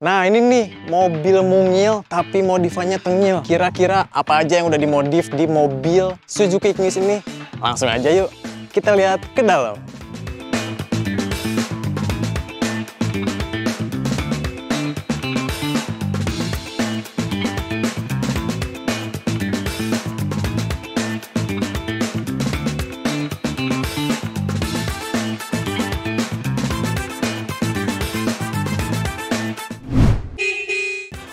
Nah ini nih, mobil mungil tapi modifannya tengil. Kira-kira apa aja yang udah dimodif di mobil Suzuki Ignis ini? Langsung aja yuk, kita lihat ke dalam.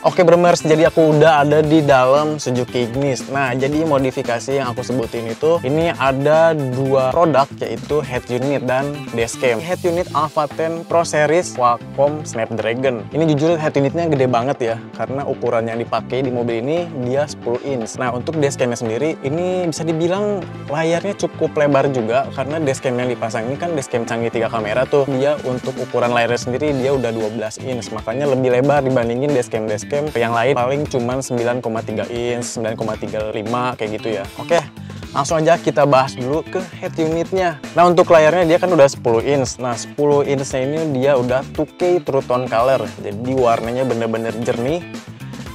Oke Bremers, jadi aku udah ada di dalam Suzuki Ignis. Nah, jadi modifikasi yang aku sebutin itu, ini ada dua produk, yaitu head unit dan dashcam. Head unit Alpha 10 Pro Series Qualcomm Snapdragon. Ini jujur head unitnya gede banget ya, karena ukuran yang dipakai di mobil ini dia 10 inch. Nah, untuk dashcamnya sendiri, ini bisa dibilang layarnya cukup lebar juga, karena dashcam yang dipasang ini kan dashcam canggih 3 kamera tuh. Dia untuk ukuran layarnya sendiri, dia udah 12 inch, makanya lebih lebar dibandingin dashcam yang lain paling cuman 9,3 inch, 9,35 kayak gitu ya. Oke, langsung aja kita bahas dulu ke head unitnya. Nah, untuk layarnya dia kan udah 10 inch. Nah, 10 inch-nya ini dia udah 2K True Tone Color. Jadi warnanya bener-bener jernih,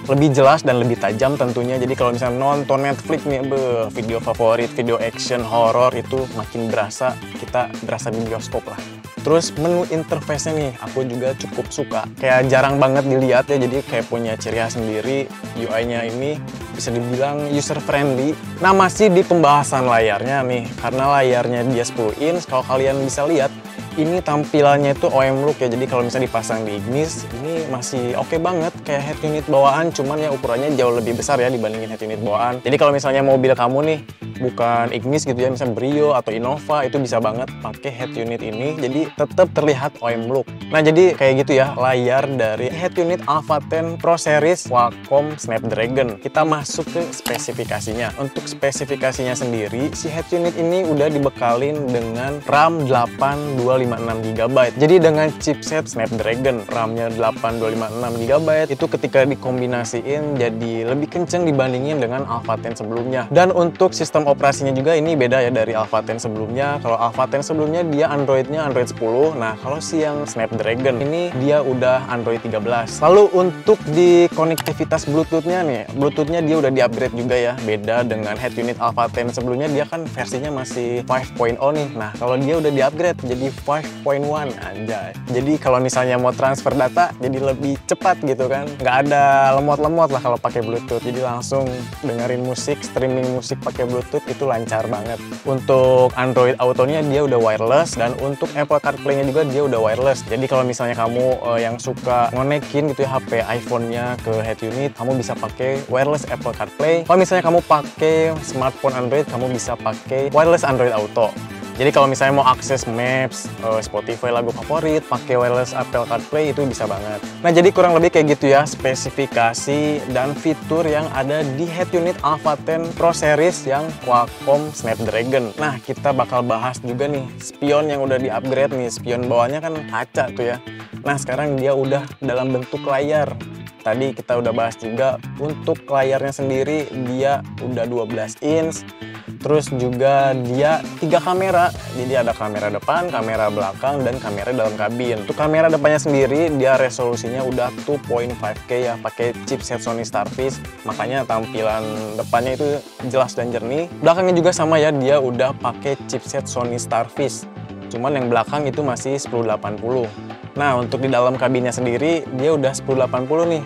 lebih jelas dan lebih tajam tentunya. Jadi kalau misalnya nonton Netflix nih, video favorit, video action, horror itu makin berasa, kita berasa di bioskop lah. Terus menu interface-nya nih, aku juga cukup suka. Kayak jarang banget dilihat ya, jadi kayak punya ciri khas sendiri. UI-nya ini bisa dibilang user friendly. Nah, masih di pembahasan layarnya nih, karena layarnya dia 10 inch, kalau kalian bisa lihat, ini tampilannya itu OEM look ya, jadi kalau misalnya dipasang di Ignis, ini masih oke banget, kayak head unit bawaan, cuman ya ukurannya jauh lebih besar ya dibandingin head unit bawaan. Jadi kalau misalnya mobil kamu nih, bukan Ignis gitu ya, misalnya Brio atau Innova, itu bisa banget pakai head unit ini, jadi tetap terlihat OEM look. Nah, jadi kayak gitu ya, layar dari head unit Alpha 10 Pro Series Qualcomm Snapdragon. Kita masuk ke spesifikasinya. Untuk spesifikasinya sendiri, si head unit ini udah dibekalin dengan RAM 8256 GB. Jadi dengan chipset Snapdragon, RAM-nya 8256 GB, itu ketika dikombinasiin jadi lebih kenceng dibandingin dengan Alpha 10 sebelumnya. Dan untuk sistem operasinya juga ini beda ya dari Alpha 10 sebelumnya. Kalau Alpha 10 sebelumnya dia Android-nya Android 10. Nah, kalau si yang Snapdragon ini dia udah Android 13. Lalu untuk di konektivitas Bluetooth-nya nih, Bluetooth-nya dia udah di-upgrade juga ya. Beda dengan head unit Alpha 10 sebelumnya, dia kan versinya masih 5.0 nih. Nah, kalau dia udah di-upgrade jadi 5.1 anjay. Jadi kalau misalnya mau transfer data jadi lebih cepat gitu kan. Nggak ada lemot-lemot lah kalau pakai Bluetooth. Jadi langsung dengerin musik, streaming musik pakai Bluetooth itu lancar banget. Untuk Android Auto-nya dia udah wireless, dan untuk Apple CarPlay-nya juga dia udah wireless. Jadi kalau misalnya kamu yang suka ngonekin gitu ya HP iPhone-nya ke head unit, kamu bisa pakai wireless Apple CarPlay. Kalau misalnya kamu pakai smartphone Android, kamu bisa pakai wireless Android Auto. Jadi kalau misalnya mau akses Maps, Spotify, lagu favorit, pakai wireless Apple CarPlay itu bisa banget. Nah, jadi kurang lebih kayak gitu ya spesifikasi dan fitur yang ada di head unit Alpha 10 Pro Series yang Qualcomm Snapdragon. Nah, kita bakal bahas juga nih spion yang udah di-upgrade nih. Spion bawahnya kan kaca tuh ya. Nah, sekarang dia udah dalam bentuk layar. Tadi kita udah bahas juga untuk layarnya sendiri dia udah 12 inch. Terus juga dia 3 kamera, jadi ada kamera depan, kamera belakang, dan kamera dalam kabin. Untuk kamera depannya sendiri, dia resolusinya udah 2.5K ya, pakai chipset Sony Starfish, makanya tampilan depannya itu jelas dan jernih. Belakangnya juga sama ya, dia udah pakai chipset Sony Starfish, cuman yang belakang itu masih 1080. Nah, untuk di dalam kabinnya sendiri, dia udah 1080 nih.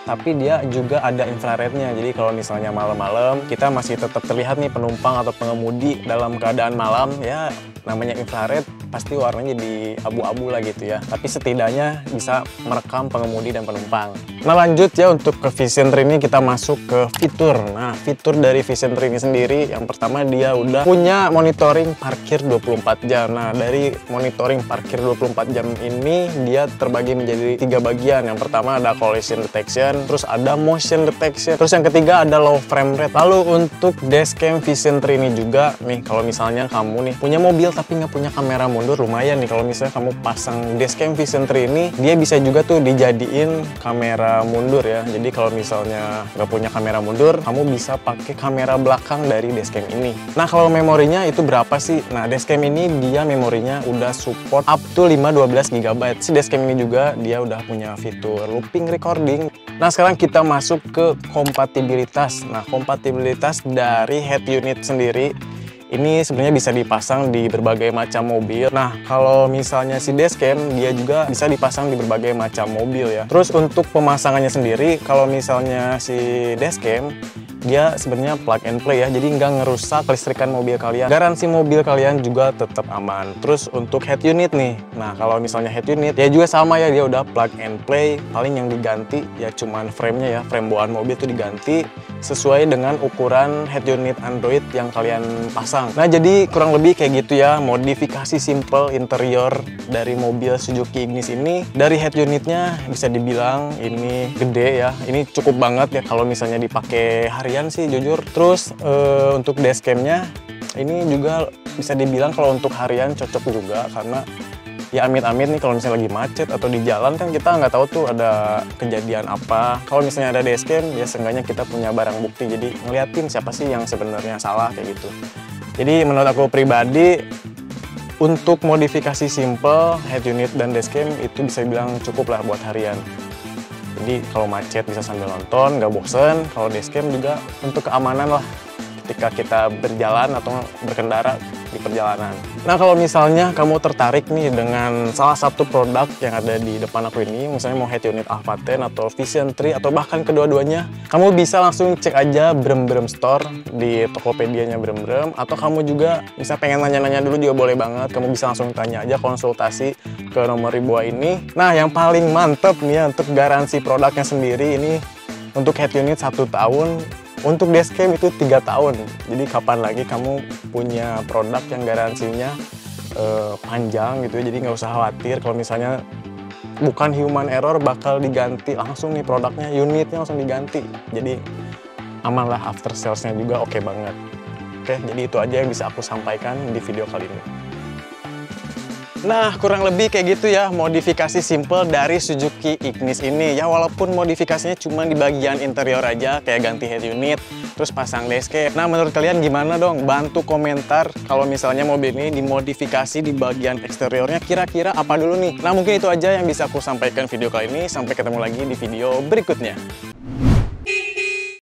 Tapi dia juga ada infrarednya, jadi kalau misalnya malam-malam kita masih tetap terlihat nih penumpang atau pengemudi dalam keadaan malam, ya namanya infrared pasti warnanya jadi abu-abu lah gitu ya. Tapi setidaknya bisa merekam pengemudi dan penumpang. Nah, lanjut ya untuk ke Vision Tree ini kita masuk ke fitur. Nah, fitur dari Vision Tree ini sendiri, yang pertama dia udah punya monitoring parkir 24 jam. Nah, dari monitoring parkir 24 jam ini dia terbagi menjadi 3 bagian. Yang pertama ada collision detection, terus ada motion detection, terus yang ketiga ada low frame rate. Lalu untuk dashcam Vision Tree ini juga nih, kalau misalnya kamu nih punya mobil tapi nggak punya kamera mundur lumayan nih. Kalau misalnya kamu pasang dashcam Vision 3 ini, dia bisa juga tuh dijadiin kamera mundur ya. Jadi kalau misalnya nggak punya kamera mundur, kamu bisa pakai kamera belakang dari dashcam ini. Nah, kalau memorinya itu berapa sih? Nah, dashcam ini dia memorinya udah support up to 512 GB. Si dashcam ini juga dia udah punya fitur looping recording. Nah, sekarang kita masuk ke kompatibilitas. Nah, kompatibilitas dari head unit sendiri ini sebenarnya bisa dipasang di berbagai macam mobil. Nah, kalau misalnya si dashcam, dia juga bisa dipasang di berbagai macam mobil ya. Terus untuk pemasangannya sendiri, kalau misalnya si dashcam, dia sebenarnya plug and play ya, jadi nggak ngerusak kelistrikan mobil kalian. Garansi mobil kalian juga tetap aman. Terus untuk head unit nih, nah kalau misalnya head unit, dia juga sama ya, dia udah plug and play. Paling yang diganti ya cuman frame-nya ya, frame bawaan mobil itu diganti sesuai dengan ukuran head unit Android yang kalian pasang. Nah, jadi kurang lebih kayak gitu ya, modifikasi simple interior dari mobil Suzuki Ignis ini. Dari head unitnya bisa dibilang ini gede ya, ini cukup banget ya kalau misalnya dipakai harian sih jujur. Terus untuk dashcamnya ini juga bisa dibilang kalau untuk harian cocok juga, karena ya amit-amit nih kalau misalnya lagi macet atau di jalan kan kita nggak tahu tuh ada kejadian apa. Kalau misalnya ada dashcam ya seenggaknya kita punya barang bukti, jadi ngeliatin siapa sih yang sebenarnya salah kayak gitu. Jadi menurut aku pribadi untuk modifikasi simple head unit dan dashcam itu bisa dibilang cukup lah buat harian. Jadi kalau macet bisa sambil nonton, nggak bosen. Kalau dashcam juga untuk keamanan lah ketika kita berjalan atau berkendara di perjalanan. Nah, kalau misalnya kamu tertarik nih dengan salah satu produk yang ada di depan aku ini, misalnya mau head unit Alpha 10 atau Vision 3 atau bahkan kedua-duanya, kamu bisa langsung cek aja Brem Store di Tokopedia-nya Brem, atau kamu juga bisa pengen nanya-nanya dulu juga boleh banget. Kamu bisa langsung tanya aja, konsultasi ke nomor di bawah ini. Nah, yang paling mantep nih ya untuk garansi produknya sendiri ini untuk head unit 1 tahun, untuk dashcam itu 3 tahun. Jadi kapan lagi kamu punya produk yang garansinya panjang gitu ya. Jadi nggak usah khawatir kalau misalnya bukan human error bakal diganti langsung nih produknya, unitnya langsung diganti. Jadi aman lah, after salesnya juga oke banget. Oke, jadi itu aja yang bisa aku sampaikan di video kali ini. Nah, kurang lebih kayak gitu ya modifikasi simple dari Suzuki Ignis ini. Ya walaupun modifikasinya cuma di bagian interior aja, kayak ganti head unit, terus pasang dashcam. Nah, menurut kalian gimana dong? Bantu komentar kalau misalnya mobil ini dimodifikasi di bagian eksteriornya kira-kira apa dulu nih. Nah, mungkin itu aja yang bisa aku sampaikan video kali ini. Sampai ketemu lagi di video berikutnya.